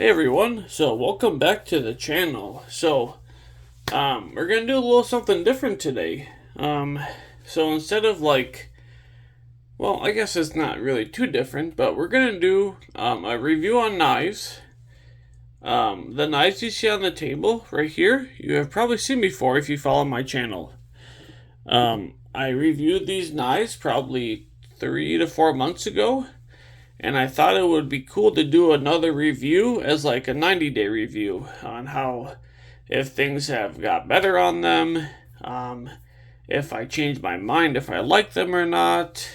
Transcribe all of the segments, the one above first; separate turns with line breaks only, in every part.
Hey everyone, so welcome back to the channel. We're gonna do a little something different today. So instead of I guess it's not really too different, but we're gonna do a review on knives. The knives you see on the table right here, you have probably seen before if you follow my channel. I reviewed these knives probably 3 to 4 months ago. And I thought it would be cool to do another review as like a 90-day review on how, if things have got better on them, if I changed my mind, if I like them or not,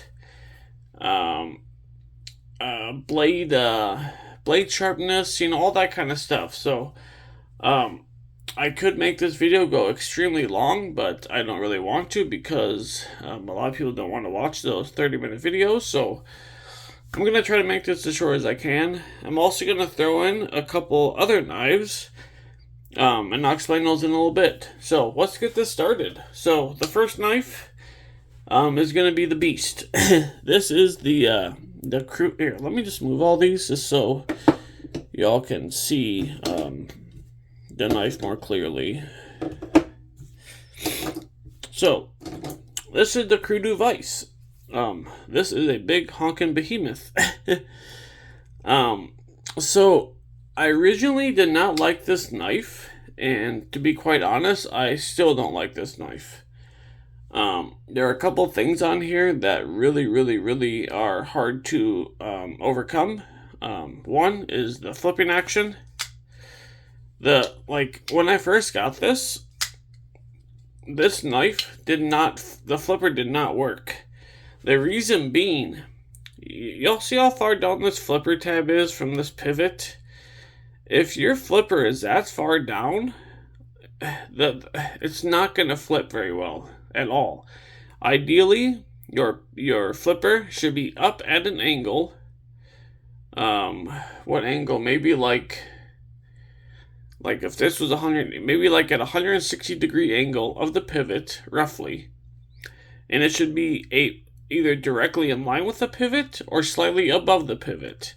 blade sharpness, all that kind of stuff. So, I could make this video go extremely long, but I don't really want to because a lot of people don't want to watch those 30-minute videos. So I'm going to try to make this as short as I can. I'm also going to throw in a couple other knives, and I'll explain those in a little bit. So let's get this started. So the first knife is going to be the Beast. This is the crew. Here, let me just move all these just so y'all can see the knife more clearly. So this is the Crudo Vice. This is a big honkin' behemoth. So I originally did not like this knife, and to be quite honest, I still don't like this knife. There are a couple things on here that really are hard to overcome. One is the flipping action. When I first got this knife the flipper did not work. The reason being, y'all see how far down this flipper tab is from this pivot? If your flipper is that far down, it's not going to flip very well at all. Ideally, your flipper should be up at an angle. What angle? Maybe like if this was 100, maybe like at 160-degree angle of the pivot, roughly. And it should be either directly in line with the pivot or slightly above the pivot.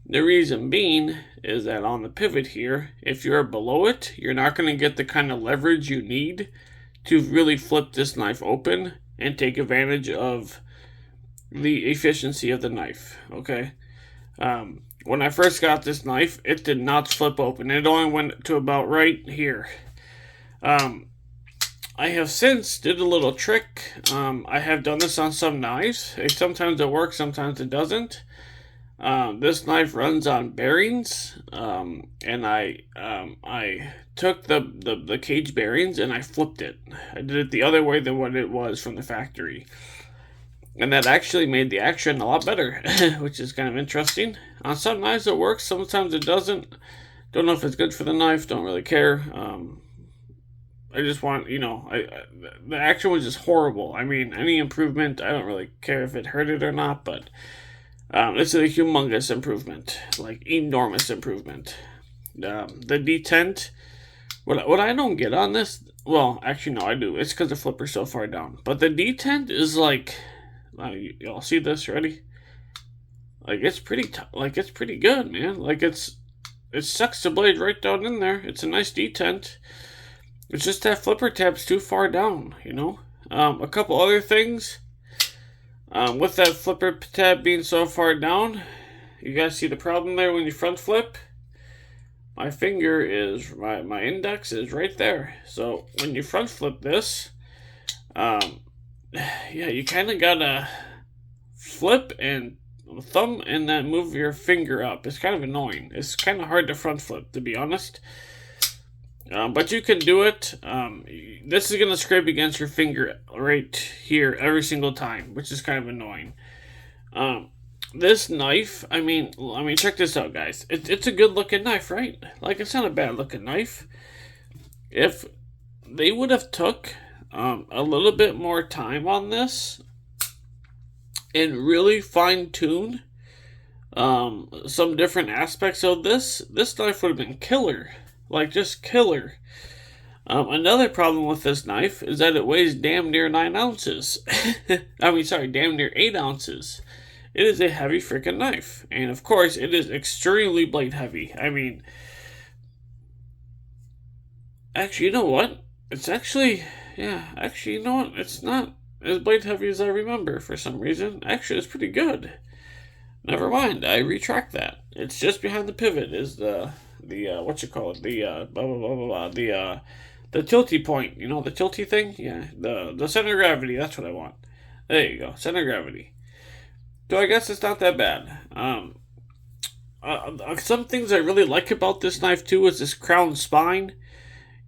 The reason being is that on the pivot here, if you're below it, you're not going to get the kind of leverage you need to really flip this knife open and take advantage of the efficiency of the knife, okay? When I first got this knife, it did not flip open. It only went to about right here. I have since did a little trick. I have done this on some knives. Sometimes it works, sometimes it doesn't. This knife runs on bearings, and I took the cage bearings and I flipped it. I did it the other way than what it was from the factory. And that actually made the action a lot better, which is kind of interesting. On some knives it works, sometimes it doesn't. Don't know if it's good for the knife, don't really care. I just want, the action was just horrible. I mean, any improvement, I don't really care if it hurt it or not, but it's a humongous improvement, like enormous improvement. The detent, what I don't get on this, well, actually no, I do. It's because the flipper's so far down. But the detent is like, y'all see this, ready? Like it's pretty good, man. Like it sucks the blade right down in there. It's a nice detent. It's just that flipper tab's too far down, A couple other things. With that flipper tab being so far down, you guys see the problem there when you front flip? My index is right there. So when you front flip this, you kind of gotta flip and thumb and then move your finger up. It's kind of annoying. It's kind of hard to front flip, to be honest. But you can do it. This is going to scrape against your finger right here every single time, which is kind of annoying. This knife, I mean, check this out, guys. It's a good looking knife, right? Like, it's not a bad looking knife. If they would have took a little bit more time on this and really fine tune some different aspects of this knife would have been killer. Like, just killer. Another problem with this knife is that it weighs damn near 9 ounces. Damn near 8 ounces. it is a heavy freaking knife. And of course, it is extremely blade heavy. I mean, actually, you know what? It's actually, yeah, actually, you know what? It's not as blade heavy as I remember for some reason. Actually, it's pretty good. Never mind, I retract that. It's just behind the pivot is the what you call it, the blah blah blah blah blah, the tilty point, you know, the tilty thing? Yeah, the center of gravity, that's what I want. There you go, center of gravity. So I guess it's not that bad. Some things I really like about this knife too is this crown spine.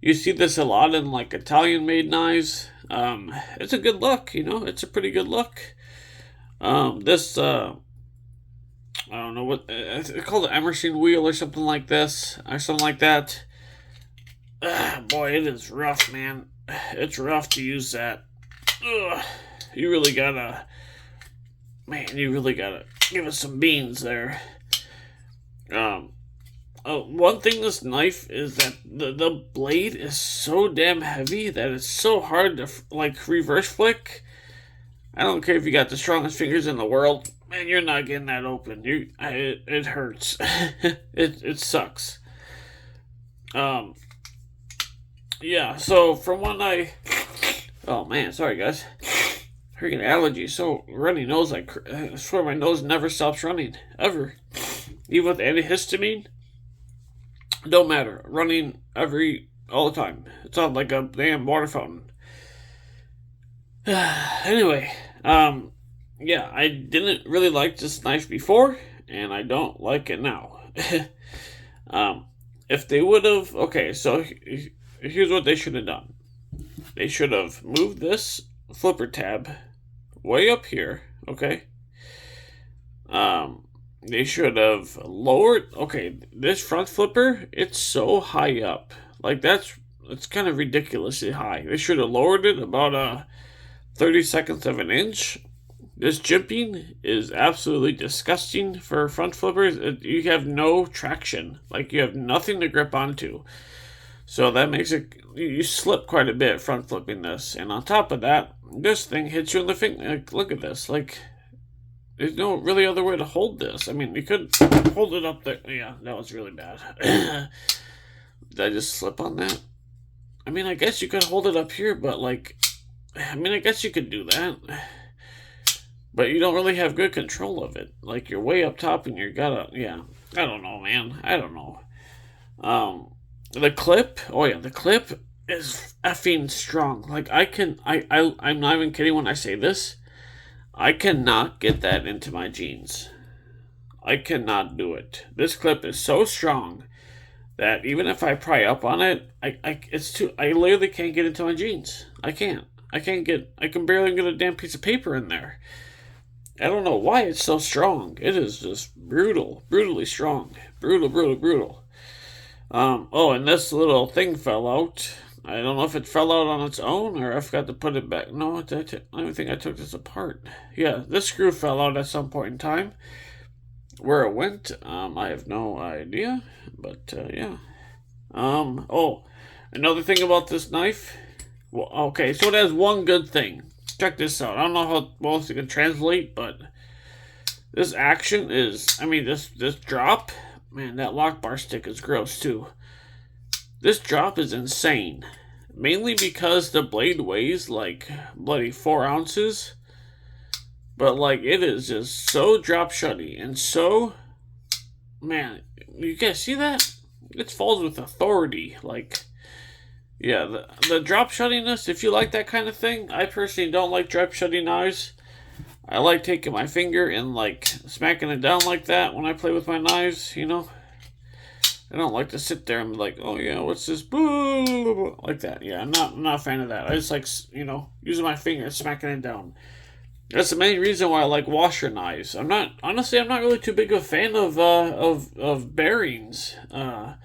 You see this a lot in like Italian made knives. It's a good look, you know, it's a pretty good look. This I don't know what it's called, an Emerson wheel or something like this, or something like that. Boy, it is rough, man. It's rough to use that. Ugh. You really gotta, man. You really gotta give us some beans there. One thing this knife is that the blade is so damn heavy that it's so hard to like reverse flick. I don't care if you got the strongest fingers in the world, man. You're not getting that open. It hurts. it sucks. Um, yeah. So from when oh man, sorry guys, freaking allergy. So runny nose. I swear my nose never stops running ever. Even with antihistamine, don't matter. Running all the time. It's on like a damn water fountain. Anyway, yeah, I didn't really like this knife before, and I don't like it now. If they would have, okay, so here's what they should have done. They should have moved this flipper tab way up here, okay? They should have lowered, okay, this front flipper, it's so high up. Like, it's kind of ridiculously high. They should have lowered it about 30 seconds of an inch. This jimping is absolutely disgusting for front flippers. You have no traction. Like, you have nothing to grip onto. So that makes it, you slip quite a bit front flipping this. And on top of that, this thing hits you in the finger. Like, look at this. Like, there's no really other way to hold this. I mean, you could hold it up there. Yeah, that was really bad. Did I just slip on that? I mean, I guess you could hold it up here, but like, I mean, I guess you could do that. But you don't really have good control of it. Like, you're way up top and yeah. I don't know, man. I don't know. The clip, oh yeah, the clip is effing strong. Like, I'm not even kidding when I say this. I cannot get that into my jeans. I cannot do it. This clip is so strong that even if I pry up on it, I literally can't get into my jeans. I can't. I can barely get a damn piece of paper in there. I don't know why it's so strong. It is just brutally strong. Brutal. Oh, and this little thing fell out. I don't know if it fell out on its own or I forgot to put it back. No, I don't think I took this apart. Yeah, this screw fell out at some point in time. Where it went, I have no idea. But, yeah. Oh, another thing about this knife. Well, okay, so it has one good thing. Check this out. I don't know how well it can translate, but this action is, I mean, this drop, man, that lock bar stick is gross too. This drop is insane. Mainly because the blade weighs like bloody 4 ounces. But like, it is just so drop shutty and so, man, you guys see that? It falls with authority. Like, yeah, the drop shuttiness, if you like that kind of thing, I personally don't like drop shutty knives. I like taking my finger and like smacking it down like that when I play with my knives, you know? I don't like to sit there and be like, oh yeah, what's this? Boo! Like that. Yeah, I'm not a fan of that. I just like, you know, using my finger and smacking it down. That's the main reason why I like washer knives. I'm not really too big of a fan of bearings. I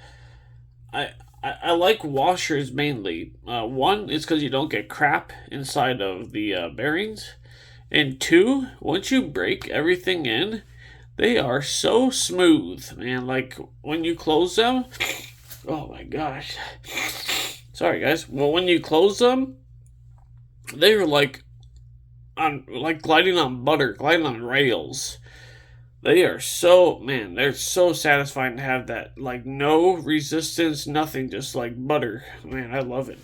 like washers mainly. One is because you don't get crap inside of the bearings. And two, once you break everything in, they are so smooth, man. Like, when you close them, oh my gosh. Sorry, guys. Well, when you close them, they're like gliding on butter, gliding on rails. They are so, man, they're so satisfying to have that. Like, no resistance, nothing, just like butter. Man, I love it.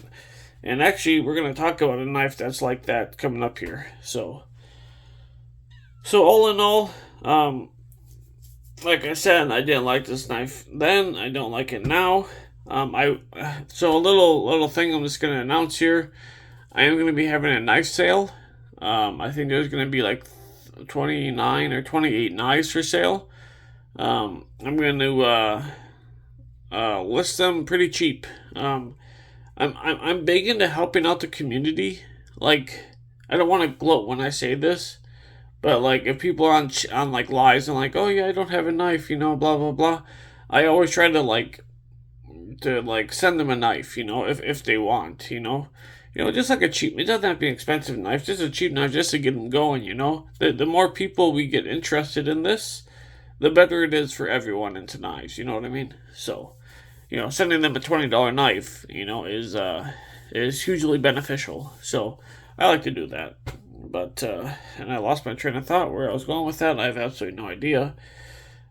And actually, we're going to talk about a knife that's like that coming up here. So all in all, like I said, I didn't like this knife then. I don't like it now. I so a little thing I'm just gonna announce here. I am gonna be having a knife sale. I think there's gonna be like 29 or 28 knives for sale. I'm gonna list them pretty cheap. I'm big into helping out the community. Like, I don't want to gloat when I say this, but like if people are on like lives and like, oh yeah, I don't have a knife, blah blah blah. I always try to send them a knife, if they want, just like a cheap. It doesn't have to be an expensive knife, just a cheap knife, just to get them going. The more people we get interested in this, the better it is for everyone into knives. You know what I mean? So, sending them a $20 knife, is hugely beneficial. So I like to do that. But and I lost my train of thought where I was going with that. I have absolutely no idea.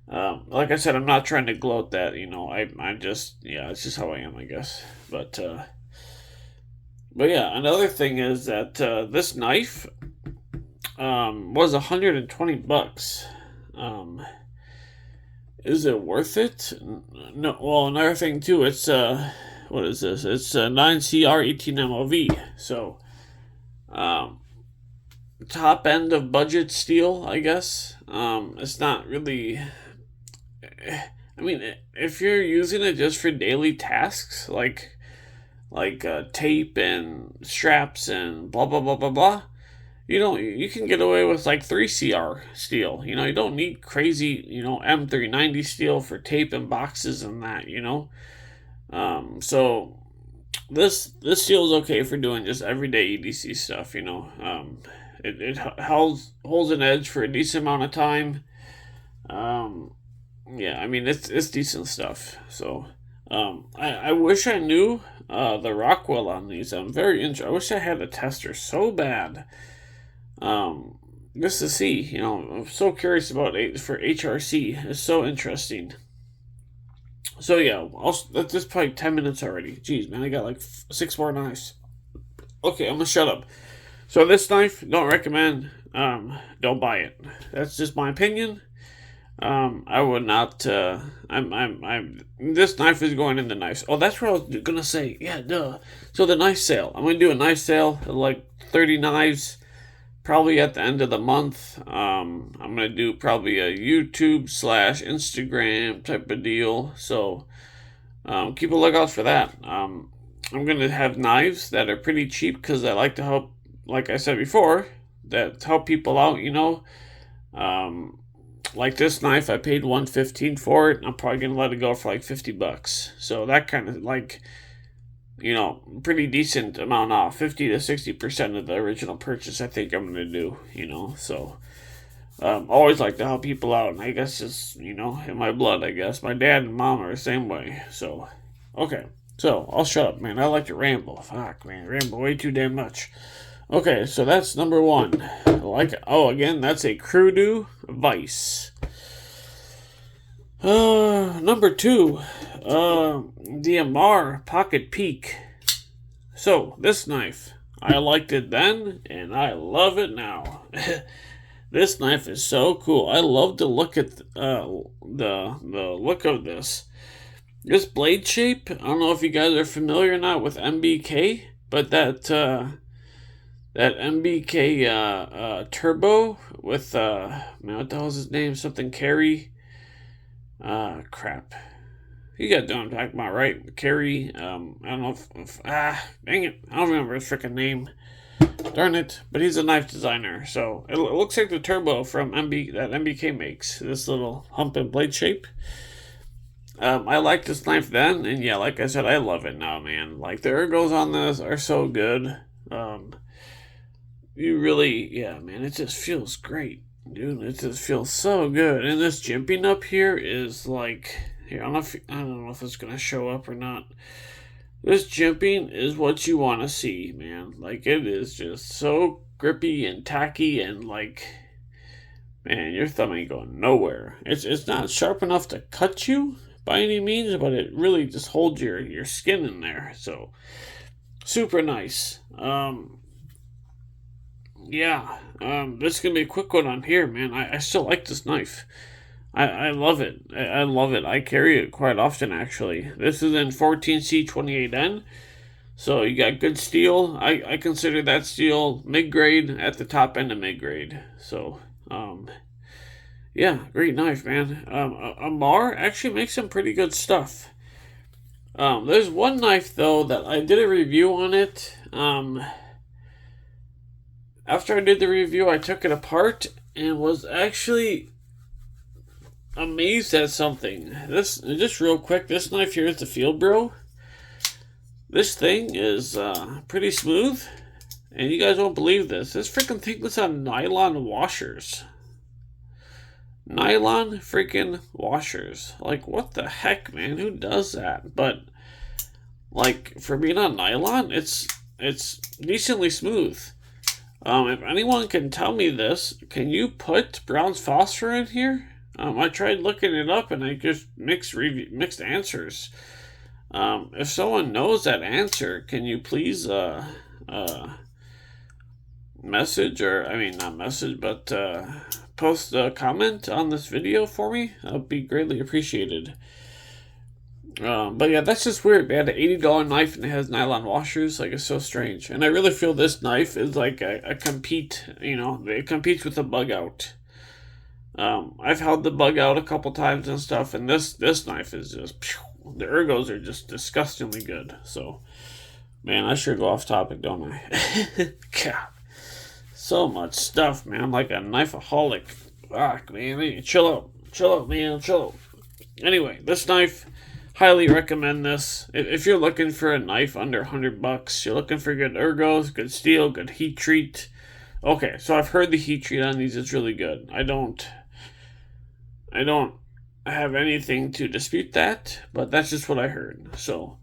Like I said, I'm not trying to gloat that, I'm just, yeah, it's just how I am, I guess. But yeah, another thing is that this knife was $120. Is it worth it? No. Well, another thing too, it's what is this? It's 9CR18MOV. So, top end of budget steel, I guess. It's not really. I mean, if you're using it just for daily tasks, like tape and straps and blah blah blah blah blah, you can get away with like 3CR steel. You don't need crazy M390 steel for tape and boxes and that. So this steel is okay for doing just everyday EDC stuff. It holds an edge for a decent amount of time. Yeah, I mean it's decent stuff. So I wish I knew the Rockwell on these. I'm very interested. I wish I had a tester so bad. Just to see, I'm so curious about it for HRC. It's so interesting. So yeah, that's just probably 10 minutes already. Jeez, man, I got like 6 more knives. Okay, I'm gonna shut up. So this knife, don't recommend. Don't buy it. That's just my opinion. I would not. I'm. This knife is going in the knives. Oh, that's what I was gonna say. Yeah, duh. So the knife sale. I'm gonna do a knife sale, like 30 knives, probably at the end of the month. I'm gonna do probably a YouTube/Instagram type of deal. So, keep a lookout for that. I'm gonna have knives that are pretty cheap because I like to help. Like I said before, that help people out. Like this knife, I paid $115 for it. I'm probably gonna let it go for like $50. So that kind of like, pretty decent amount off, 50 to 60% of the original purchase. I think I'm gonna do. So always like to help people out, and I guess it's in my blood. I guess my dad and mom are the same way. So okay, so I'll shut up, man. I like to ramble. Fuck, man, ramble way too damn much. Okay, so that's number one. Again, that's a Crudu Vice. Number two, the Amar Pocket Peak. So, this knife, I liked it then, and I love it now. This knife is so cool. I love to look at the look of this. This blade shape, I don't know if you guys are familiar or not with MBK, but that MBK Turbo with man, what the hell is his name? Something Carry. Crap. You got what I'm talking about, right? Carry. I don't know dang it, I don't remember his freaking name. Darn it! But he's a knife designer, so it looks like the Turbo from that MBK makes. This little hump and blade shape. I liked this knife then, and yeah, like I said, I love it now, man. Like the ergos on this are so good. You really, yeah, man, it just feels great, dude. It just feels so good. And this jimping up here is like, here, I don't know if it's gonna show up or not. This jimping is what you want to see, man. Like, it is just so grippy and tacky and like, man, your thumb ain't going nowhere. It's not sharp enough to cut you by any means, but it really just holds your skin in there. So super nice. Yeah. This is gonna be a quick one on here, man. I still like this knife. I love it. I love it. I carry it quite often, actually. This is in 14C28N. So you got good steel. I consider that steel mid-grade at the top end of mid-grade. So, yeah, great knife, man. Amarr actually makes some pretty good stuff. There's one knife, though, that I did a review on it. After I did the review, I took it apart and was actually amazed at something. This, just real quick, this knife here is the Field Bro. This thing is pretty smooth, and you guys won't believe this. This freaking thing was on nylon washers. Nylon freaking washers. Like, what the heck, man? Who does that? But, like, for being on nylon, it's decently smooth. If anyone can tell me this, can you put Brown's phosphor in here? I tried looking it up, and I just mixed answers. If someone knows that answer, can you please message, or I mean not message, but post a comment on this video for me? That would be greatly appreciated. But yeah, that's just weird. They had an $80 knife and it has nylon washers. Like, it's so strange. And I really feel this knife is like a compete. You know, it competes with the Bug Out. I've held the Bug Out a couple times and stuff, and this knife is just, the ergos are just disgustingly good. So, man, I sure go off topic, don't I? God, so much stuff, man. I'm like a knifeaholic. Fuck, man. Hey, chill out, man. Chill out. Anyway, this knife, highly recommend this. If you're looking for a knife under $100, you're looking for good ergos, good steel, good heat treat. Okay, so I've heard the heat treat on these is really good. I don't have anything to dispute that, but that's just what I heard. So,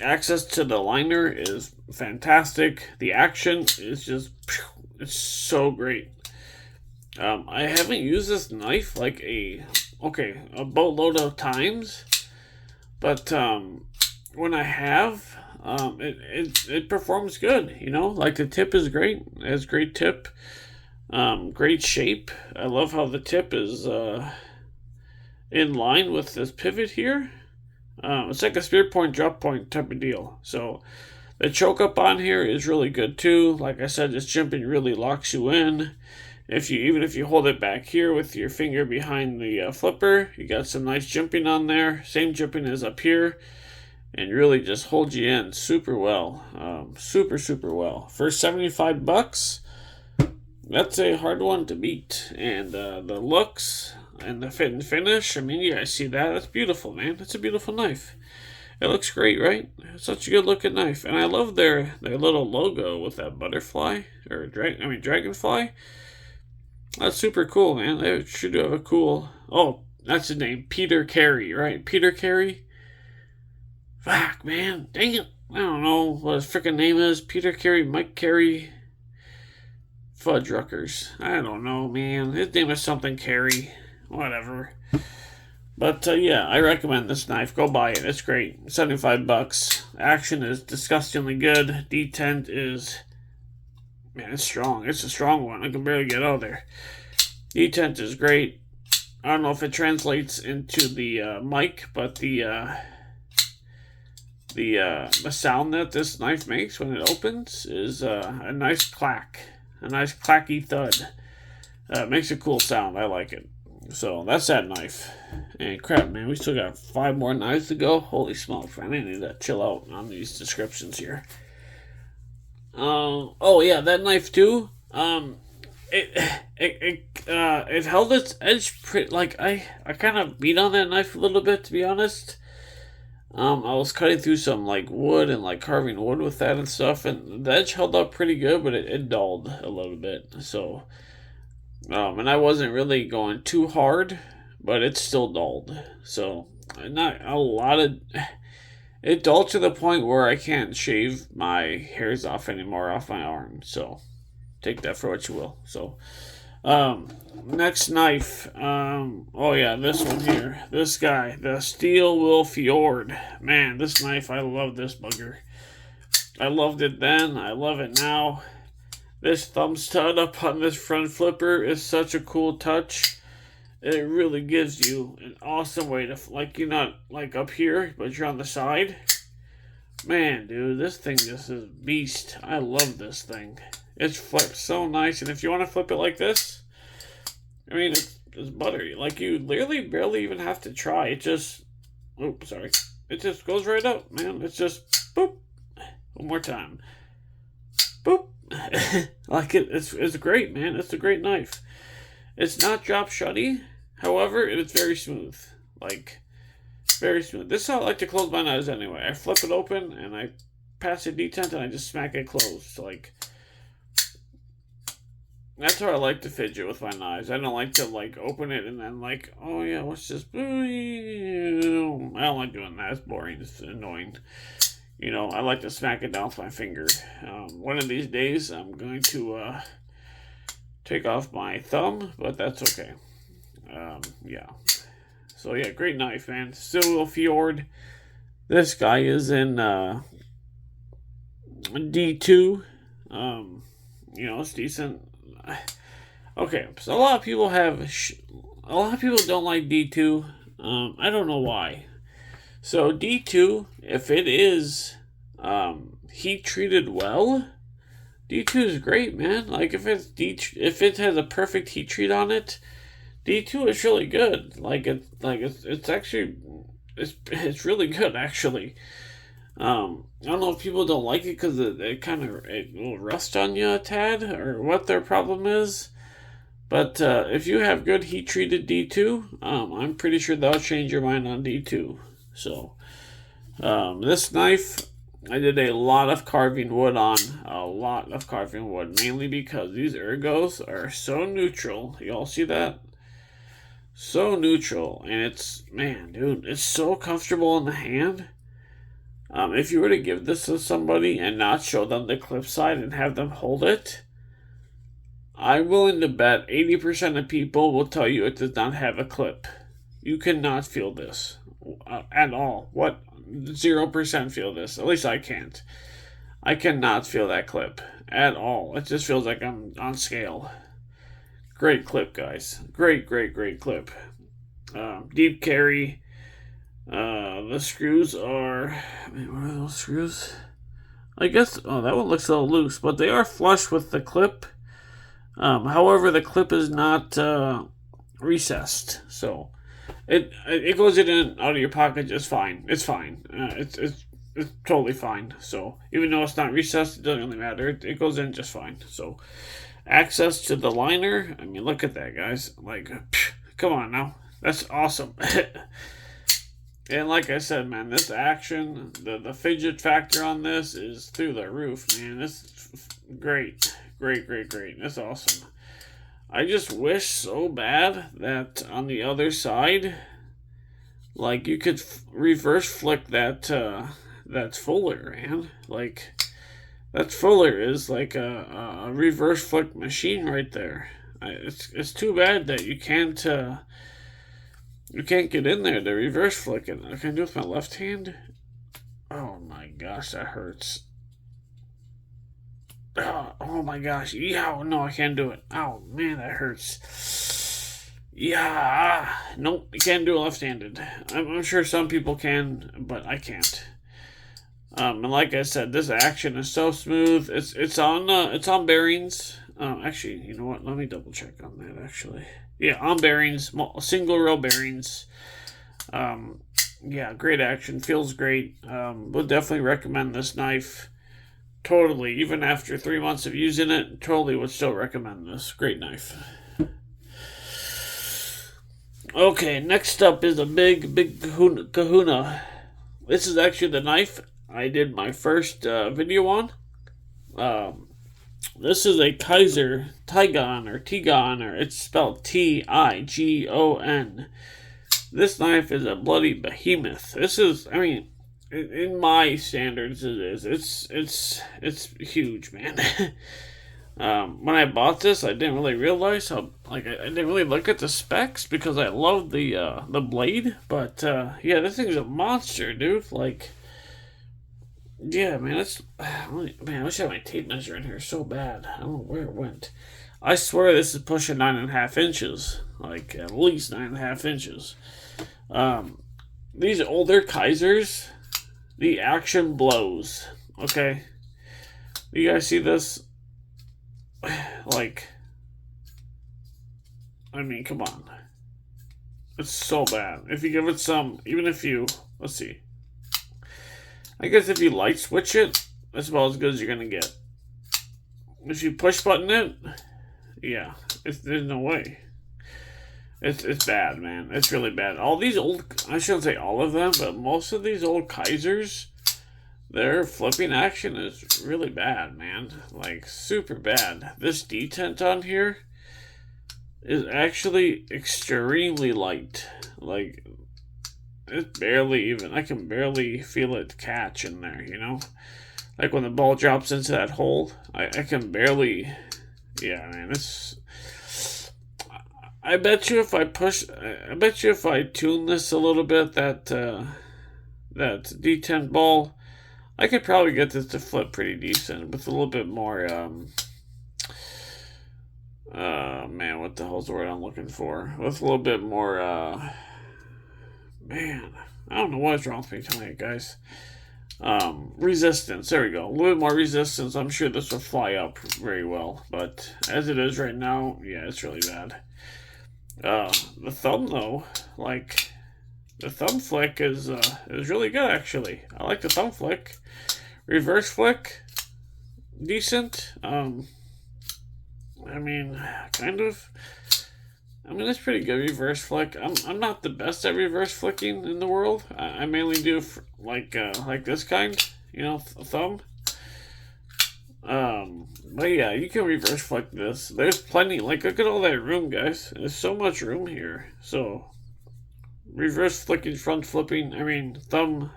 access to the liner is fantastic. The action is just, it's so great. I haven't used this knife like a boatload of times, but when I have, it performs good. You know, like the tip is great. It has great tip, great shape. I love how the tip is in line with this pivot here. It's like a spear point, drop point type of deal. So the choke up on here is really good too. Like I said, this jimping really locks you in. Even if you hold it back here with your finger behind the flipper, you got some nice jimping on there. Same jimping as up here, and really just holds you in super well. Super well. For $75, that's a hard one to beat. And the looks and the fit and finish, I mean, you guys see that? That's beautiful, man. That's a beautiful knife. It looks great, right? It's such a good looking knife. And I love their little logo with that butterfly, or dragonfly. That's super cool, man. They sure do have a cool... Oh, that's his name. Peter Carey, right? Peter Carey? Fuck, man. Dang it. I don't know what his freaking name is. Peter Carey, Mike Carey... Fudge-ruckers. I don't know, man. His name is something Carey. Whatever. But, yeah, I recommend this knife. Go buy it. It's great. $75. Action is disgustingly good. Detent is... Man, it's strong. It's a strong one. I can barely get out of there. Detent is great. I don't know if it translates into the mic, but the sound that this knife makes when it opens is a nice clack. A nice clacky thud. It makes a cool sound. I like it. So, that's that knife. And crap, man, we still got 5 more knives to go. Holy smokes, man. I need to chill out on these descriptions here. Oh yeah, that knife too. It held its edge pretty. Like I kind of beat on that knife a little bit, to be honest. I was cutting through some like wood and like carving wood with that and stuff, and the edge held up pretty good, but it dulled a little bit. So, and I wasn't really going too hard, but it still dulled. So, not a lot of. It dulled to the point where I can't shave my hairs off anymore off my arm. So, take that for what you will. So, Next knife. Oh yeah, this one here. This guy, the Steel Will Fjord. Man, this knife, I love this bugger. I loved it then. I love it now. This thumb stud up on this front flipper is such a cool touch. It really gives you an awesome way to, like, you're not like up here, but you're on the side. Man, dude, this thing just is beast. I love this thing. It's flipped so nice, and if you want to flip it like this, I mean, it's buttery. Like, you literally barely even have to try. It just, oops, sorry. It just goes right up, man. It's just, boop. One more time. Boop. Like, it's great, man. It's a great knife. It's not drop shutty. However, it's very smooth. Like, very smooth. This is how I like to close my knives anyway. I flip it open, and I pass a detent, and I just smack it closed. Like, that's how I like to fidget with my knives. I don't like to, like, open it and then, like, oh yeah, what's this? I don't like doing that. It's boring. It's annoying. You know, I like to smack it down with my finger. One of these days, I'm going to take off my thumb, but that's okay. Yeah. So yeah, great knife, man. Steel Will Fjord. This guy is in D2. You know, it's decent. Okay, so a lot of people don't like D2. I don't know why. So D2, if it is heat treated well, D2 is great, man. Like, if it has a perfect heat treat on it, D2 is really good. It's actually it's really good, actually. I don't know if people don't like it because it will rust on you a tad, or what their problem is. But if you have good heat treated D2, I'm pretty sure that'll change your mind on D2. So this knife, I did a lot of carving wood on. A lot of carving wood, mainly because these ergos are so neutral. Y'all see that? So neutral, and it's, man, dude, it's so comfortable in the hand. If you were to give this to somebody and not show them the clip side and have them hold it, I'm willing to bet 80% of people will tell you it does not have a clip. You cannot feel this at all. What? 0% feel this. At least I can't. I cannot feel that clip at all. It just feels like I'm on scale. Great clip, guys. Great clip. Deep carry. The screws are... where are those screws? I guess... oh, that one looks a little loose, but they are flush with the clip. However, the clip is not recessed, so it goes in and out of your pocket just fine. It's fine. It's totally fine. So even though it's not recessed, it doesn't really matter. It goes in just fine. So access to the liner. I mean, look at that, guys. Like, come on now. That's awesome. And like I said, man, this action, the fidget factor on this is through the roof, man. This is great. Great. That's awesome. I just wish so bad that on the other side, like, you could reverse flick that Fuller, man. Like, that Fuller is like a reverse flick machine right there. It's too bad that you can't get in there to reverse flick it. I can do it with my left hand. Oh my gosh, that hurts. Oh my gosh. Yeah, no, I can't do it. Oh man, that hurts. Yeah. Nope, you can't do it left-handed. I'm sure some people can, but I can't. And like I said, this action is so smooth. It's on bearings. Actually, you know what? Let me double check on that, actually. Yeah, on bearings, single row bearings. Yeah, great action. Feels great. Would definitely recommend this knife. Totally. Even after 3 months of using it, totally would still recommend this. Great knife. Okay, next up is a big kahuna. This is actually the knife I did my first video on. This is a Kizer Tigon, or it's spelled Tigon. This knife is a bloody behemoth. This is, I mean, in my standards, it is. It's huge, man. When I bought this, I didn't really realize how, like, I didn't really look at the specs because I love the blade. But yeah, this thing's a monster, dude. Like, yeah, man, man. I wish I had my tape measure in here so bad. I don't know where it went. I swear this is pushing 9.5 inches, like at least 9.5 inches. Um, these older Kaisers, the action blows. Okay, you guys see this? Like, I mean, come on. It's so bad. If you give it some, even if you, let's see. I guess if you light switch it, that's about as good as you're gonna get. If you push button it, yeah, there's no way. It's bad, man. It's really bad. All these old, I shouldn't say all of them, but most of these old Kaisers, their flipping action is really bad, man. Like, super bad. This detent on here is actually extremely light. Like, it's barely even, I can barely feel it catch in there, you know? Like when the ball drops into that hole, I can barely, yeah, man, it's, I bet you if I tune this a little bit, that detent ball, I could probably get this to flip pretty decent with a little bit more, man, what the hell's the word I'm looking for? With a little bit more, man, I don't know what's wrong with me tonight, guys. Resistance, there we go. A little bit more resistance, I'm sure this will fly up very well. But as it is right now, yeah, it's really bad. The thumb, though, like, the thumb flick is really good, actually. I like the thumb flick. Reverse flick, decent. I mean, kind of. I mean, it's pretty good reverse flick. I'm not the best at reverse flicking in the world. I mainly do like this kind, you know, thumb. But yeah, you can reverse flick this. There's plenty. Like, look at all that room, guys. There's so much room here. So, reverse flicking, front flipping. I mean, thumb.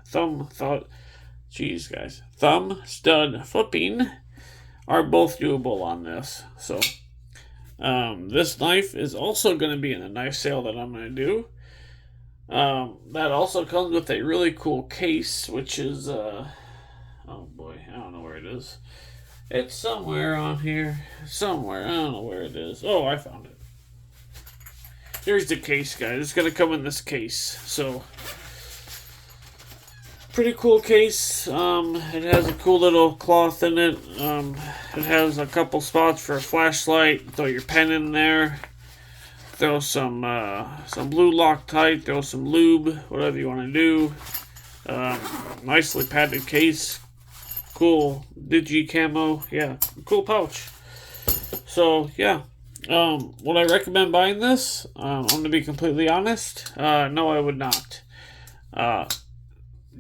Jeez, guys. Thumb, stud, flipping are both doable on this. So. This knife is also going to be in a knife sale that I'm going to do. That also comes with a really cool case, which is, oh boy, I don't know where it is. It's somewhere on here. Somewhere. I don't know where it is. Oh, I found it. Here's the case, guys. It's going to come in this case. So, pretty cool case. It has a cool little cloth in it. It has a couple spots for a flashlight. Throw your pen in there. Throw some blue Loctite. Throw some lube. Whatever you want to do. Nicely padded case. Cool digi camo. Yeah, cool pouch. So yeah. Would I recommend buying this? I'm gonna be completely honest. No, I would not.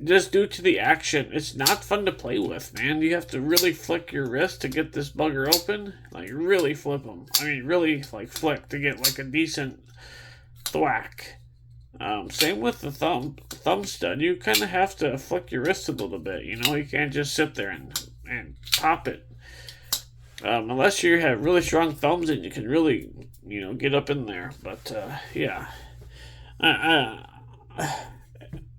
Just due to the action, it's not fun to play with, man. You have to really flick your wrist to get this bugger open. Like, really flip them. I mean, really, like, flick to get, like, a decent thwack. Same with the thumb stud. You kind of have to flick your wrist a little bit, you know? You can't just sit there and pop it. Unless you have really strong thumbs and you can really, you know, get up in there. But, yeah.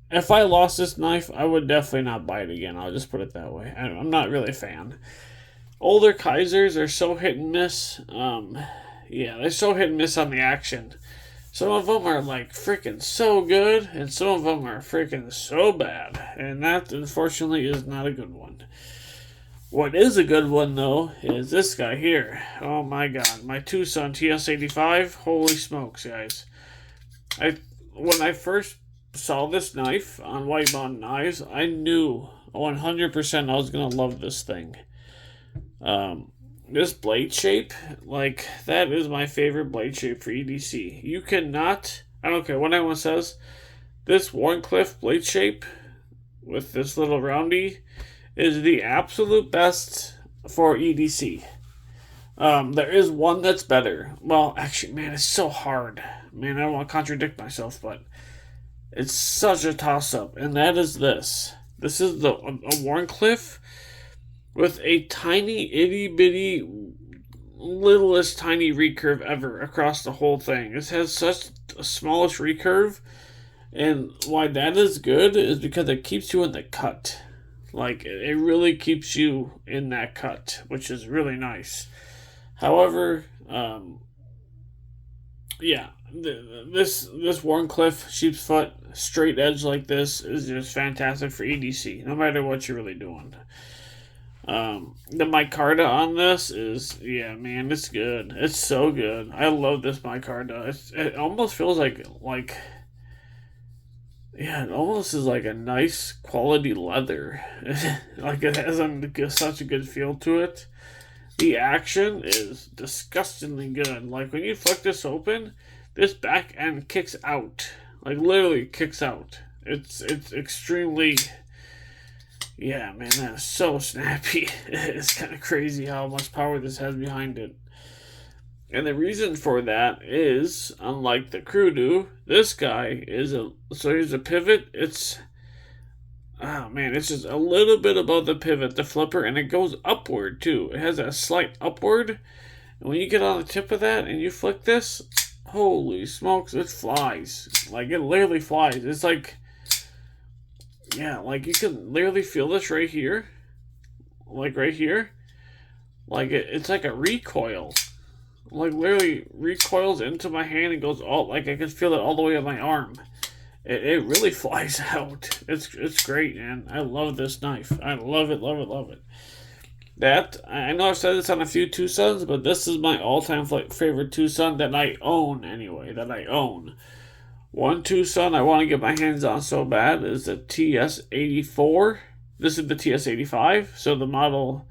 If I lost this knife, I would definitely not buy it again. I'll just put it that way. I'm not really a fan. Older Kaisers are so hit and miss. Yeah, they're so hit and miss on the action. Some of them are like freaking so good, and some of them are freaking so bad. And that, unfortunately, is not a good one. What is a good one, though, is this guy here. Oh my god, my Tucson TS85. Holy smokes, guys. When I first saw this knife on White Mountain Knives, I knew 100% I was going to love this thing. This blade shape, like, that is my favorite blade shape for EDC. You cannot, I don't care what anyone says, this Wharncliffe blade shape with this little roundy is the absolute best for EDC. There is one that's better. Well, actually, man, it's so hard. Man, I don't want to contradict myself, but it's such a toss-up, and that is this. This is a Wharncliffe with a tiny itty-bitty littlest tiny recurve ever across the whole thing. It has such the smallest recurve, and why that is good is because it keeps you in the cut. Like, it really keeps you in that cut, which is really nice. However, yeah, this Warncliffe sheep's foot straight edge like this is just fantastic for EDC, no matter what you're really doing. The micarta on this is, yeah, man, it's good. It's so good. I love this micarta. It almost feels like yeah, it almost is like a nice quality leather. Like, it has such a good feel to it. The action is disgustingly good. Like, when you flick this open, this back end kicks out. Like, literally kicks out. It's extremely, yeah, man, that is so snappy. It's kind of crazy how much power this has behind it. And the reason for that is, unlike the Kudu, this guy is so here's a pivot. It's, oh man, it's just a little bit above the pivot, the flipper, and it goes upward too. It has a slight upward. And when you get on the tip of that and you flick this, holy smokes, it flies. Like, it literally flies. It's like, yeah, like, you can literally feel this right here. Like, right here. Like, it's like a recoil. Like, literally recoils into my hand and goes all, like, I can feel it all the way on my arm. It really flies out. It's great, man. I love this knife. I love it, love it, love it. I know I've said this on a few Tucsons, but this is my all-time favorite Tucson that I own, anyway, that I own. One Tucson I want to get my hands on so bad is the TS84. This is the TS85, so the model...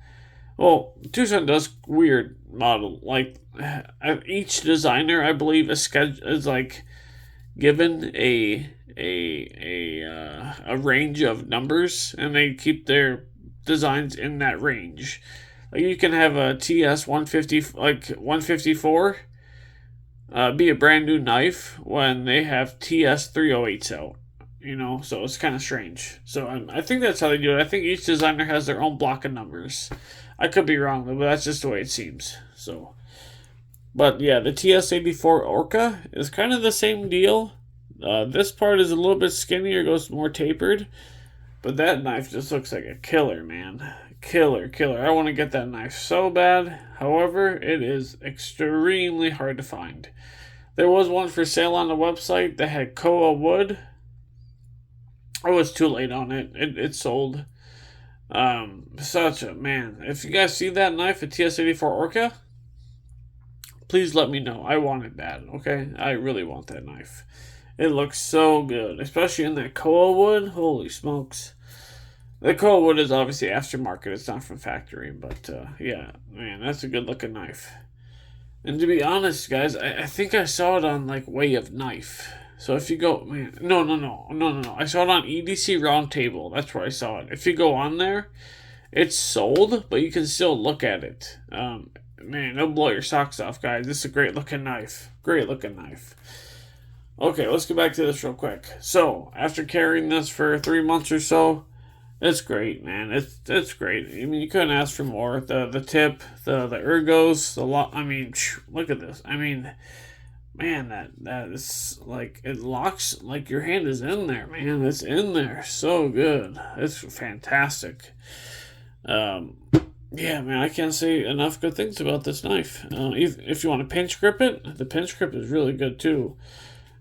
Well, Tucson does weird model. Like, each designer, I believe, is like given a range of numbers, and they keep their designs in that range. Like, you can have a TS 150, like 154, be a brand new knife when they have TS 308s out. So it's kind of strange. So I think that's how they do it. I think each designer has their own block of numbers. I could be wrong, but that's just the way it seems. So, but yeah, the TS84 Orca is kind of the same deal. This part is a little bit skinnier, goes more tapered, but that knife just looks like a killer, man. Killer. I want to get that knife so bad. However, it is extremely hard to find. There was one for sale on the website that had Koa wood. I was too late on it. It sold. Such a man. If you guys see that knife at TS84 Orca, please let me know. I want it bad, okay? I really want that knife. It looks so good, especially in that Koa wood. Holy smokes. The Koa wood is obviously aftermarket. It's not from factory, but yeah, man, that's a good looking knife. And to be honest, guys, I think I saw it on like Way of Knife. So if you go, man, no. I saw it on EDC Roundtable. That's where I saw it. If you go on there, it's sold, but you can still look at it. Man, it'll blow your socks off, guys. This is a great looking knife. Okay, let's get back to this real quick. So, after carrying this for 3 months or so, it's great, man. It's great. I mean, you couldn't ask for more. The tip, the ergos, I mean, look at this. I mean, man, that is like, it locks, like your hand is in there, man. It's in there. So good. It's fantastic. Yeah, man, I can't say enough good things about this knife. If you want to pinch grip it, the pinch grip is really good too.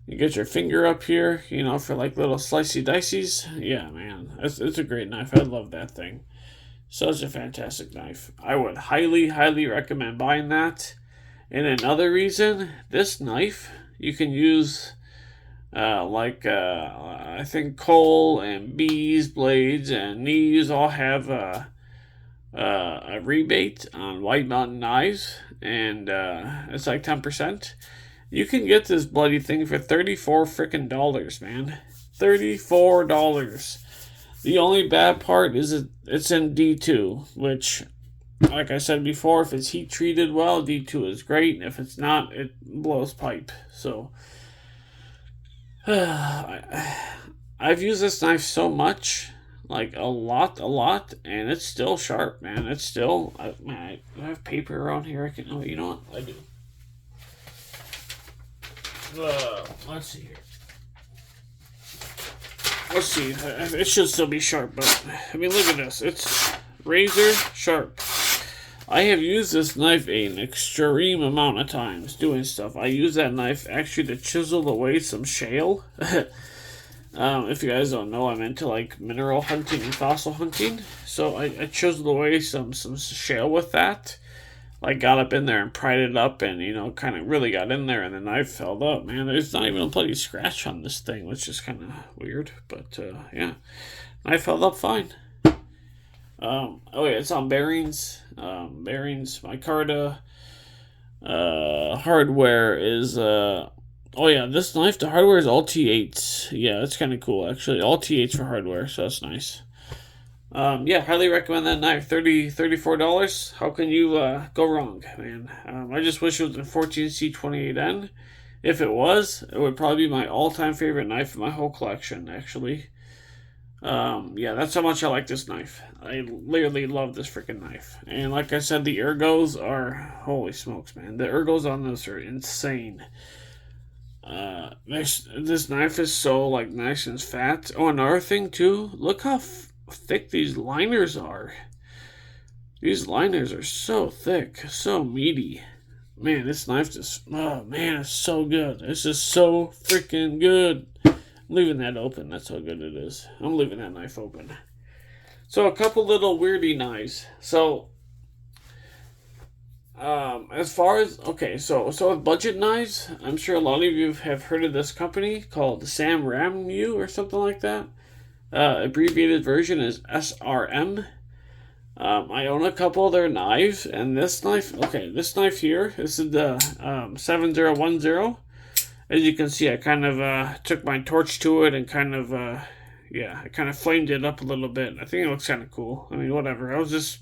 You get your finger up here, for like little slicey dices. Yeah, man, it's a great knife. I love that thing. Such a fantastic knife. I would highly, highly recommend buying that. And another reason, this knife, you can use, I think Cole and B's blades and Knees all have a rebate on White Mountain knives, and it's like 10%. You can get this bloody thing for $34 freaking dollars, man. $34. The only bad part is it's in D2, which, like I said before, if it's heat treated well, D2 is great. If it's not, it blows pipe. So, I've used this knife so much. like a lot, and it's still sharp, man. It's still, man, I have paper around here. I can, oh, you know what? I do. Let's see here. Let's see. It should still be sharp, but I mean, look at this. It's razor sharp. I have used this knife an extreme amount of times doing stuff. I use that knife actually to chisel away some shale. If you guys don't know, I'm into like mineral hunting and fossil hunting. So I chiseled away some shale with that. Like got up in there and pried it up and, you know, kind of really got in there and the knife held up, man. There's not even a bloody scratch on this thing, which is kind of weird. But, yeah. Knife held up fine. Oh yeah, it's on Bearings. Bearings, micarta. Hardware is, oh yeah, this knife, the hardware is all T8s. Yeah, that's kind of cool, actually. All T8s for hardware, so that's nice. Yeah, highly recommend that knife. $34. How can you go wrong, man? I just wish it was a 14C28N. If it was, it would probably be my all-time favorite knife in my whole collection, actually. Yeah, that's how much I like this knife. I literally love this freaking knife. And like I said, the ergos are, holy smokes, man. The ergos on this are insane. This knife is so, like, nice and fat. Oh, another thing, too. Look how thick these liners are. These liners are so thick, so meaty. Man, this knife just, oh man, it's so good. It's just so freaking good. I'm leaving that open. That's how good it is. I'm leaving that knife open. So a couple little weirdy knives. So, as far as, okay, so with budget knives, I'm sure a lot of you have heard of this company called Samramu or something like that. Abbreviated version is SRM. I own a couple of their knives, and this knife, okay, this knife here, this is the 7010. As you can see, I kind of took my torch to it and kind of, yeah, I kind of flamed it up a little bit. I think it looks kind of cool. I mean, whatever. I was just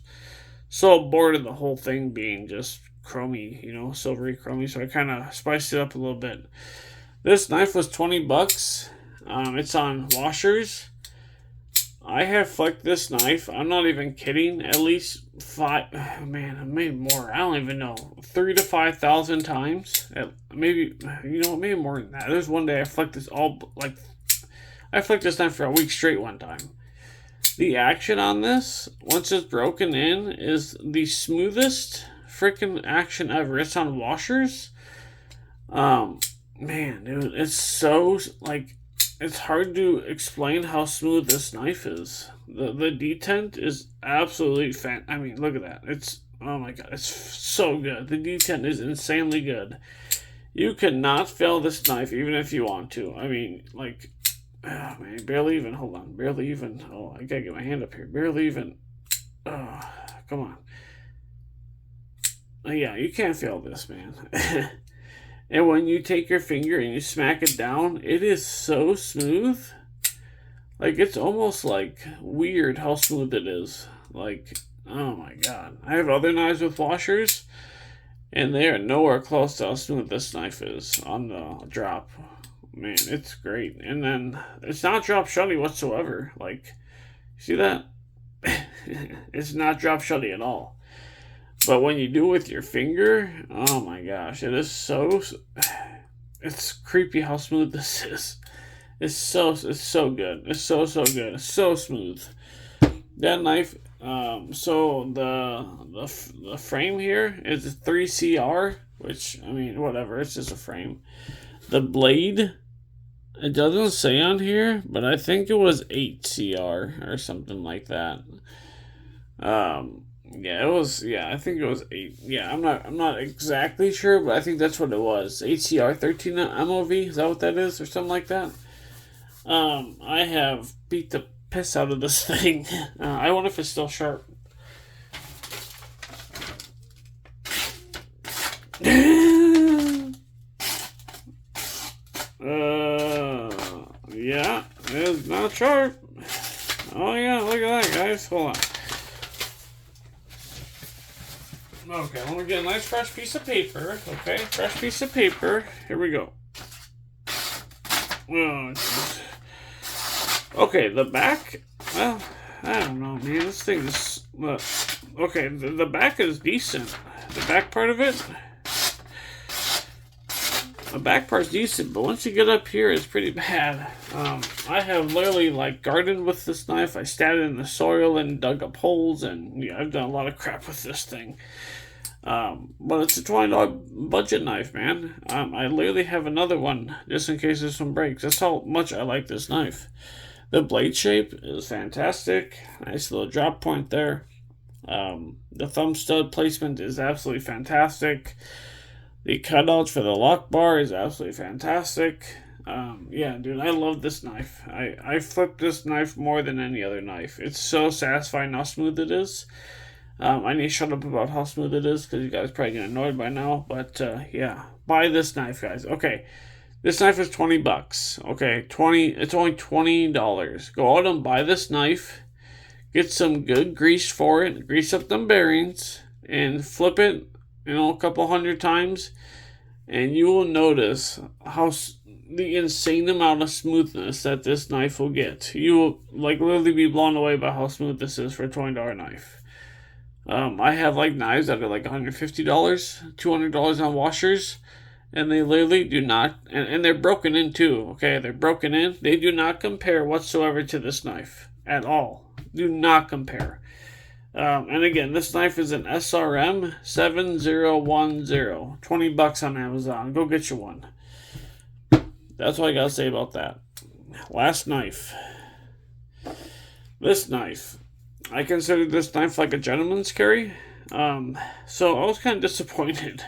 so bored of the whole thing being just chromy, you know, silvery chromy, so I kind of spiced it up a little bit. This knife was $20. It's on washers. I have flicked this knife, I'm not even kidding, at least maybe more, I don't even know, 3,000 to 5,000 times, maybe, you know, maybe more than that. There's one day I flicked this I flicked this knife for a week straight one time. The action on this, once it's broken in, is the smoothest freaking action ever. It's on washers. Man, dude, it's so, like, it's hard to explain how smooth this knife is. The detent is absolutely I mean, look at that. It's, oh my god, it's so good. The detent is insanely good. You cannot fail this knife even if you want to. I mean, like, oh man, barely even, hold on, barely even, oh, I gotta get my hand up here. Barely even, oh, come on. Yeah, you can't fail this, man. And when you take your finger and you smack it down, it is so smooth. Like, it's almost like weird how smooth it is. Like, oh my god. I have other knives with washers, and they are nowhere close to how smooth this knife is on the drop. Man, it's great. And then, it's not drop shutty whatsoever. Like, see that? It's not drop shutty at all. But when you do it with your finger, oh my gosh, it is so, it's creepy how smooth this is. It's so good. It's so good. It's so smooth. That knife, so the frame here is a 3CR, which, I mean, whatever, it's just a frame. The blade, it doesn't say on here, but I think it was 8CR or something like that. Yeah, it was, yeah, I think it was 8. Yeah, I'm not exactly sure, but I think that's what it was. 8CR 13 MOV, is that what that is, or something like that? I have beat the piss out of this thing. I wonder if it's still sharp. Yeah, it's not sharp. Oh yeah, look at that, guys. Hold on. Okay, I'm gonna get a nice fresh piece of paper. Okay, fresh piece of paper. Here we go. Oh, okay, the back Well, I don't know, man. This thing is okay. The back is decent. The back part of it. The back part's decent, but once you get up here, it's pretty bad. I have literally like gardened with this knife. I stabbed it in the soil and dug up holes, and yeah, I've done a lot of crap with this thing. But it's a $20 budget knife, man. I literally have another one just in case there's some breaks. That's how much I like this knife. The blade shape is fantastic. Nice little drop point there. The thumb stud placement is absolutely fantastic. The cutout for the lock bar is absolutely fantastic. Yeah, dude, I love this knife. I flip this knife more than any other knife. It's so satisfying how smooth it is. I need to shut up about how smooth it is because you guys probably get annoyed by now. But yeah, buy this knife, guys. Okay, this knife is $20. Okay, It's only $20. Go out and buy this knife. Get some good grease for it. Grease up them bearings and flip it, a couple hundred times, and you will notice how the insane amount of smoothness that this knife will get. You will like literally be blown away by how smooth this is for a $20 knife. I have like knives that are like $150, $200 on washers, and they literally do not, and they're broken in too. Okay, they're broken in. They do not compare whatsoever to this knife at all. Do not compare. And again, this knife is an SRM 7010. $20 on Amazon. Go get you one. That's all I gotta say about that. Last knife. This knife. I consider this knife like a gentleman's carry. So I was kind of disappointed.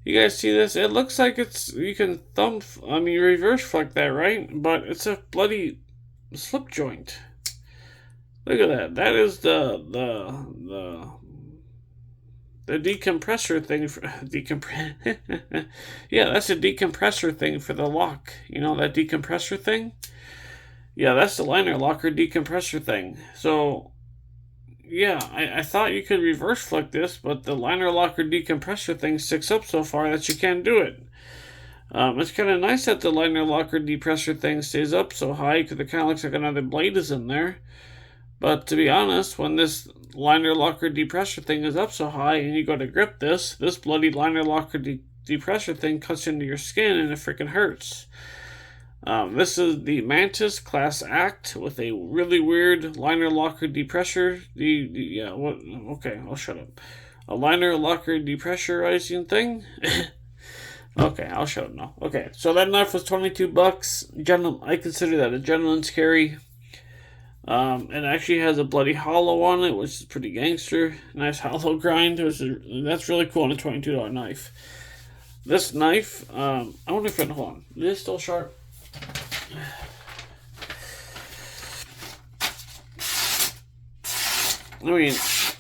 You guys see this? It looks like you can reverse flex that, right? But it's a bloody slip joint. Look at that. That is the decompressor thing for yeah, that's a decompressor thing for the lock. You know that decompressor thing? Yeah, that's the liner locker decompressor thing. So yeah, I thought you could reverse flick this, but the liner locker decompressor thing sticks up so far that you can't do it. It's kind of nice that the liner locker depressor thing stays up so high because it kind of looks like another blade is in there. But to be honest, when this liner locker depressor thing is up so high and you go to grip this bloody liner locker depressor thing cuts into your skin and it freaking hurts. This is the Mantis Class Act with a really weird liner locker depressor. Okay, I'll shut up. A liner locker depressurizing thing. Okay, I'll shut up now. Okay, so that knife was $22. I consider that a gentleman's carry. It actually has a bloody hollow on it, which is pretty gangster. Nice hollow grind. That's really cool on a $22 knife. This knife, I wonder if hold on. Is it still sharp? I mean,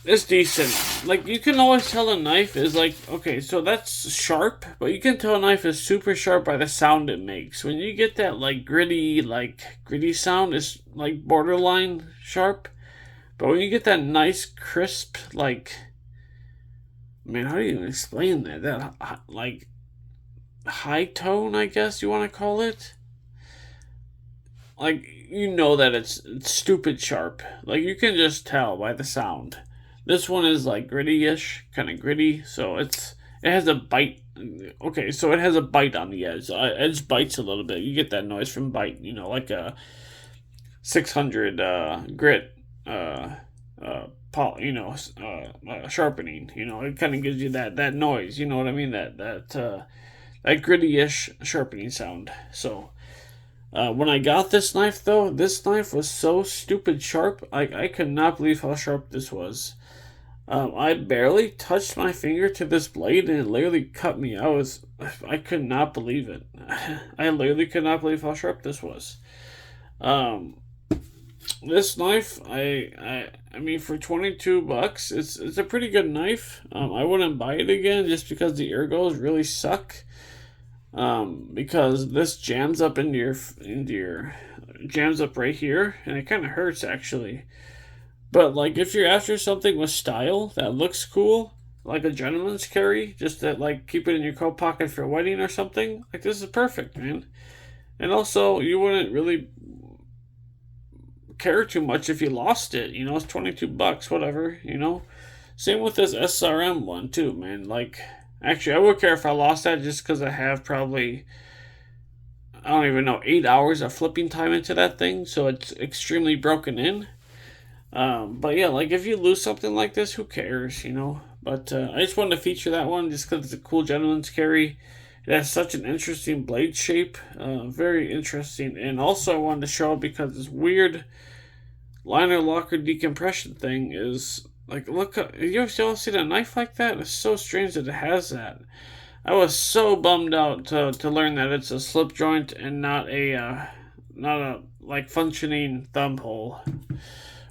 it's decent. Like, you can always tell a knife is like, okay, so that's sharp, but you can tell a knife is super sharp by the sound it makes. When you get that, gritty sound, it's, borderline sharp. But when you get that nice, crisp, how do you even explain that? That, high tone, I guess you want to call it? That it's stupid sharp. You can just tell by the sound. This one is gritty-ish, kind of gritty, so it has a bite. Okay, so it has a bite on the edge. Edge bites a little bit. You get that noise from bite, like a 600 grit sharpening. It kind of gives you that noise. You know what I mean? That gritty-ish sharpening sound. So. When I got this knife, though, this knife was so stupid sharp. I could not believe how sharp this was. I barely touched my finger to this blade, and it literally cut me. I could not believe it. I literally could not believe how sharp this was. This knife, I mean, for $22, it's a pretty good knife. I wouldn't buy it again just because the ergos really suck. Because this jams up jams up right here, and it kind of hurts actually. But if you're after something with style that looks cool, like a gentleman's carry, just to keep it in your coat pocket for a wedding or something, this is perfect, man. And also, you wouldn't really care too much if you lost it. You know, it's 22 bucks, whatever, you know. Same with this SRM one too, man. Like, actually, I would care if I lost that just because I have probably, I don't even know, 8 hours of flipping time into that thing, so it's extremely broken in. But yeah, like if you lose something like this, who cares, you know? But I just wanted to feature that one just because it's a cool gentleman's carry. It has such an interesting blade shape, very interesting. And also I wanted to show it because this weird liner locker decompression thing is, like, look, you ever see a knife like that? It's so strange that it has that. I was so bummed out to learn that it's a slip joint and not a like functioning thumb hole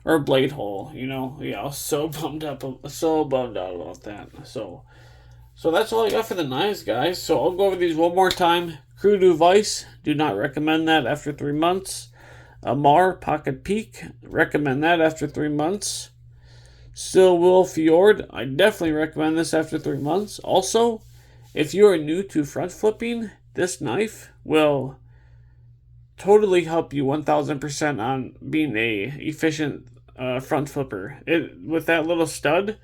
or blade hole. You know, yeah, I was so bummed out about that. So that's all I got for the knives, guys. So I'll go over these one more time. Crudo Vice, do not recommend that after 3 months. Amarr Pocket Peak, recommend that after 3 months. Stillwell Fjord, I definitely recommend this after 3 months. Also, if you are new to front flipping, this knife will totally help you 1000% on being a efficient front flipper. With that little stud,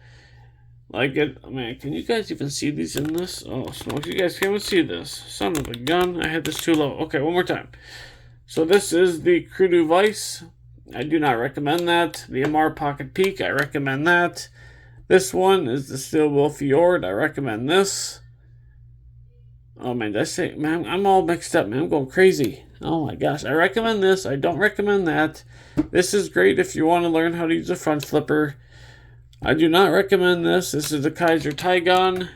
like it, man, can you guys even see these in this? Oh, smokes, you guys can't even see this. Son of a gun, I had this too low. Okay, one more time. So this is the Crudo Vice. I do not recommend that. The Amarr Pocket Peak, I recommend that. This one is the Stillwell Fjord. I recommend this. Oh man, did I say, man, I'm all mixed up, man. I'm going crazy. Oh my gosh, I recommend this. I don't recommend that. This is great if you want to learn how to use a front flipper. I do not recommend this. This is the Kizer Tigon.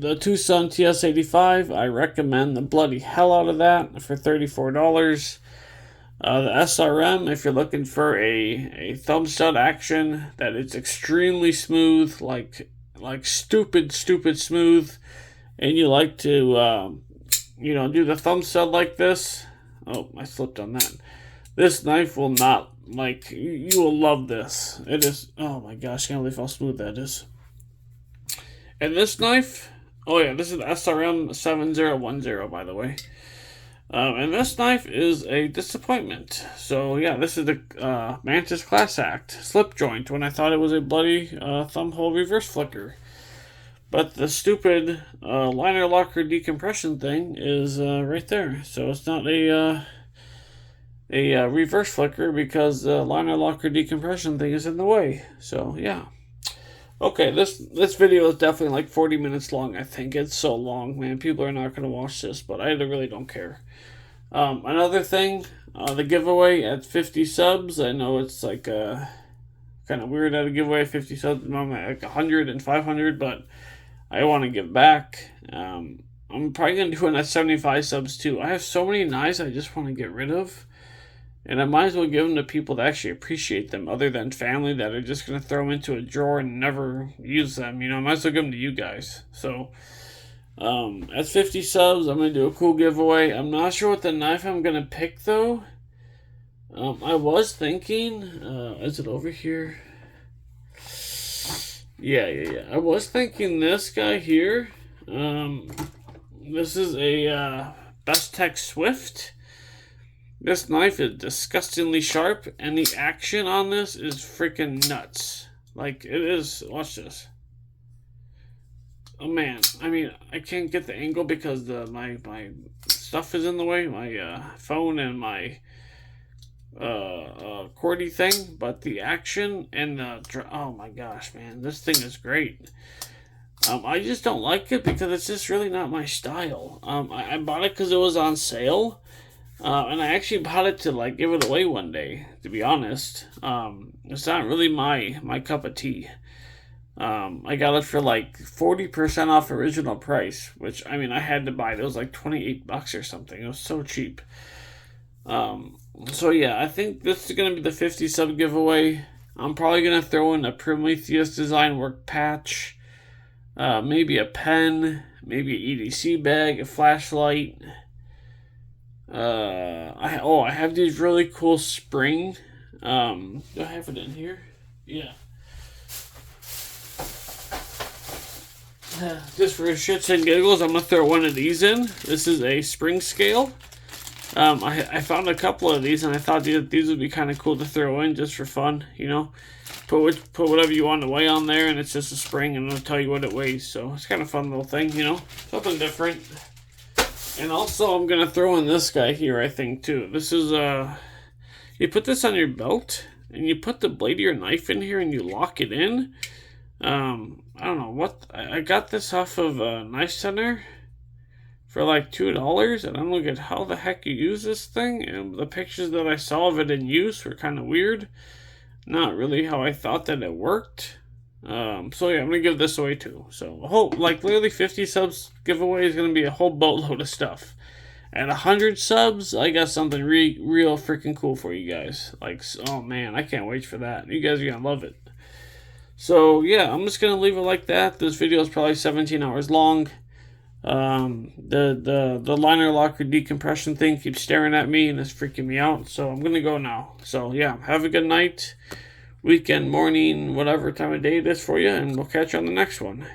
The Tucson TS85. I recommend the bloody hell out of that for $34. The SRM, if you're looking for a thumb stud action that is extremely smooth, like stupid smooth, and you like to do the thumb stud like this. Oh, I slipped on that. This knife will not, like, you will love this. It is, oh my gosh, I can't believe how smooth that is. And this knife, oh yeah, this is the SRM 7010, by the way. And this knife is a disappointment. So yeah, this is the Mantis Class Act slip joint when I thought it was a bloody thumb hole reverse flicker. But the stupid liner locker decompression thing is right there. So it's not a reverse flicker because the liner locker decompression thing is in the way. So yeah. Okay, this video is definitely like 40 minutes long, I think. It's so long, man. People are not going to watch this, but I really don't care. Another thing, the giveaway at 50 subs. I know it's like kind of weird at a giveaway 50 subs. I'm at like 100 and 500, but I want to give back. I'm probably going to do it at 75 subs too. I have so many knives I just want to get rid of. And I might as well give them to people that actually appreciate them, other than family that are just going to throw them into a drawer and never use them. You know, I might as well give them to you guys. So, at 50 subs, I'm going to do a cool giveaway. I'm not sure what the knife I'm going to pick, though. I was thinking, is it over here? Yeah. I was thinking this guy here. This is a Bestech Swift. This knife is disgustingly sharp, and the action on this is freaking nuts. Like, it is. Watch this. Oh man, I mean, I can't get the angle because my stuff is in the way, my phone and my QWERTY thing. But the action and oh my gosh, man, this thing is great. I just don't like it because it's just really not my style. I bought it because it was on sale. And I actually bought it to like give it away one day, to be honest. It's not really my cup of tea. I got it for like 40% off original price, which, I mean, I had to buy it. It was like 28 bucks or something. It was so cheap. So yeah, I think this is going to be the 50 sub giveaway. I'm probably going to throw in a Prometheus Design Work patch, maybe a pen, maybe an EDC bag, a flashlight. I have these really cool spring. Do I have it in here? Yeah. Just for shits and giggles, I'm gonna throw one of these in. This is a spring scale. I found a couple of these, and I thought these would be kind of cool to throw in just for fun, you know. Put whatever you want to weigh on there, and it's just a spring, and it'll tell you what it weighs. So it's kind of fun little thing, you know, something different. And also, I'm gonna throw in this guy here, I think too. This is you put this on your belt, and you put the blade of your knife in here, and you lock it in. I don't know what I got this off of Knife Center for like $2, and I'm looking at how the heck you use this thing, and the pictures that I saw of it in use were kind of weird. Not really how I thought that it worked. So yeah, I'm gonna give this away too. So a whole, like, literally 50 subs giveaway is gonna be a whole boatload of stuff. At 100 subs, I got something real freaking cool for you guys. Like, oh man, I can't wait for that. You guys are gonna love it. So yeah, I'm just gonna leave it like that. This video is probably 17 hours long. The liner locker decompression thing keeps staring at me and it's freaking me out. So I'm gonna go now. So yeah, have a good night, weekend, morning, whatever time of day it is for you, and we'll catch you on the next one.